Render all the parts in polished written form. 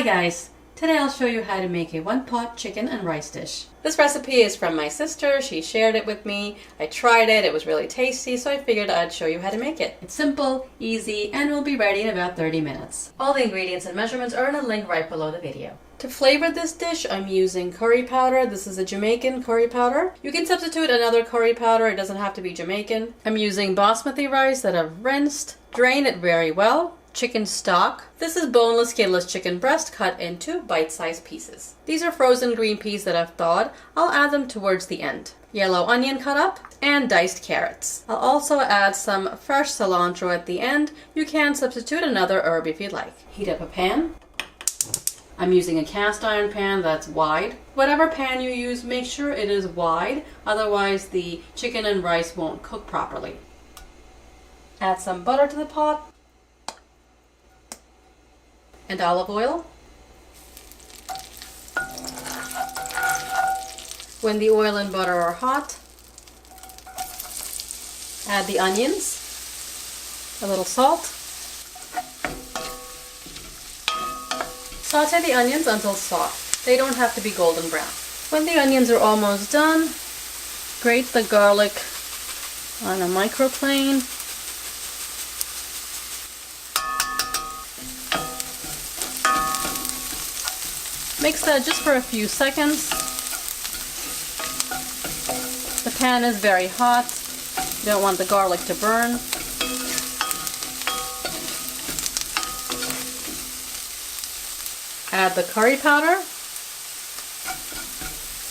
Hi guys! Today I'll show you how to make a one-pot chicken and rice dish. This recipe is from my sister. She shared it with me. I tried it. It was really tasty, so I figured I'd show you how to make it. It's simple, easy, and will be ready in about 30 minutes. All the ingredients and measurements are in a link right below the video. To flavor this dish, I'm using curry powder. This is a Jamaican curry powder. You can substitute another curry powder. It doesn't have to be Jamaican. I'm using basmati rice that I've rinsed. Drain it very well. Chicken stock. This is boneless, skinless chicken breast cut into bite-sized pieces. These are frozen green peas that I've thawed. I'll add them towards the end. Yellow onion cut up and diced carrots. I'll also add some fresh cilantro at the end. You can substitute another herb if you'd like. Heat up a pan. I'm using a cast iron pan that's wide. Whatever pan you use, make sure it is wide, otherwise the chicken and rice won't cook properly. Add some butter to the pot and olive oil. When the oil and butter are hot, add the onions, a little salt. Saute the onions until soft. They don't have to be golden brown. When the onions are almost done, grate the garlic on a microplane. Mix that just for a few seconds. The pan is very hot. You don't want the garlic to burn. Add the curry powder.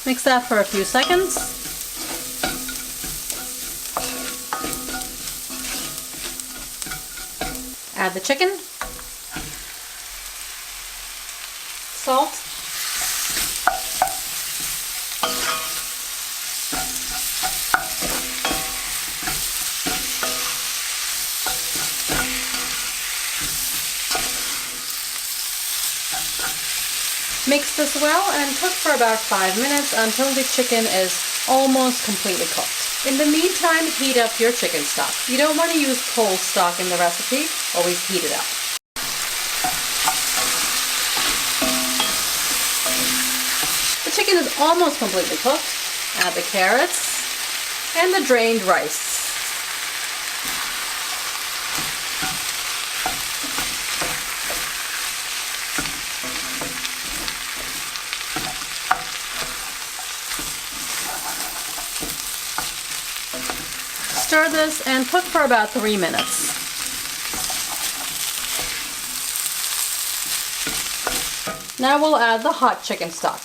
Mix that for a few seconds. Add the chicken. Salt. Mix this well and cook for about 5 minutes until the chicken is almost completely cooked. In the meantime, heat up your chicken stock. You don't want to use cold stock in the recipe, always heat it up. The chicken is almost completely cooked. Add the carrots and the drained rice. Stir this and cook for about 3 minutes. Now we'll add the hot chicken stock.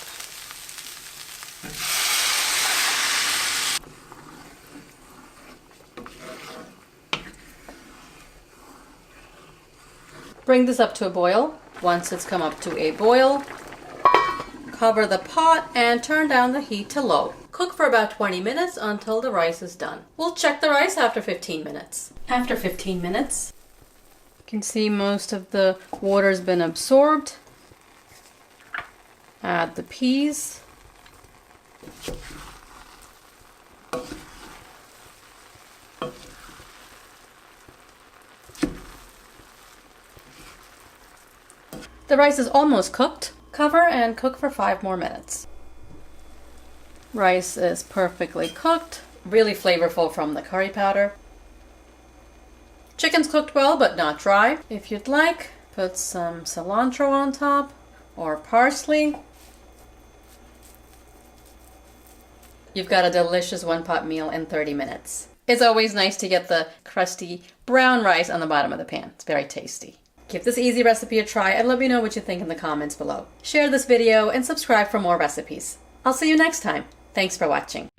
Bring this up to a boil. Once it's come up to a boil, cover the pot and turn down the heat to low. Cook for about 20 minutes until the rice is done. We'll check the rice after 15 minutes. After 15 minutes, you can see most of the water's been absorbed. Add the peas. The rice is almost cooked. Cover and cook for 5 more minutes. Rice is perfectly cooked, really flavorful from the curry powder. Chicken's cooked well but not dry. If you'd like, put some cilantro on top or parsley. You've got a delicious one-pot meal in 30 minutes. It's always nice to get the crusty brown rice on the bottom of the pan. It's very tasty. Give this easy recipe a try and let me know what you think in the comments below. Share this video and subscribe for more recipes. I'll see you next time. Thanks for watching.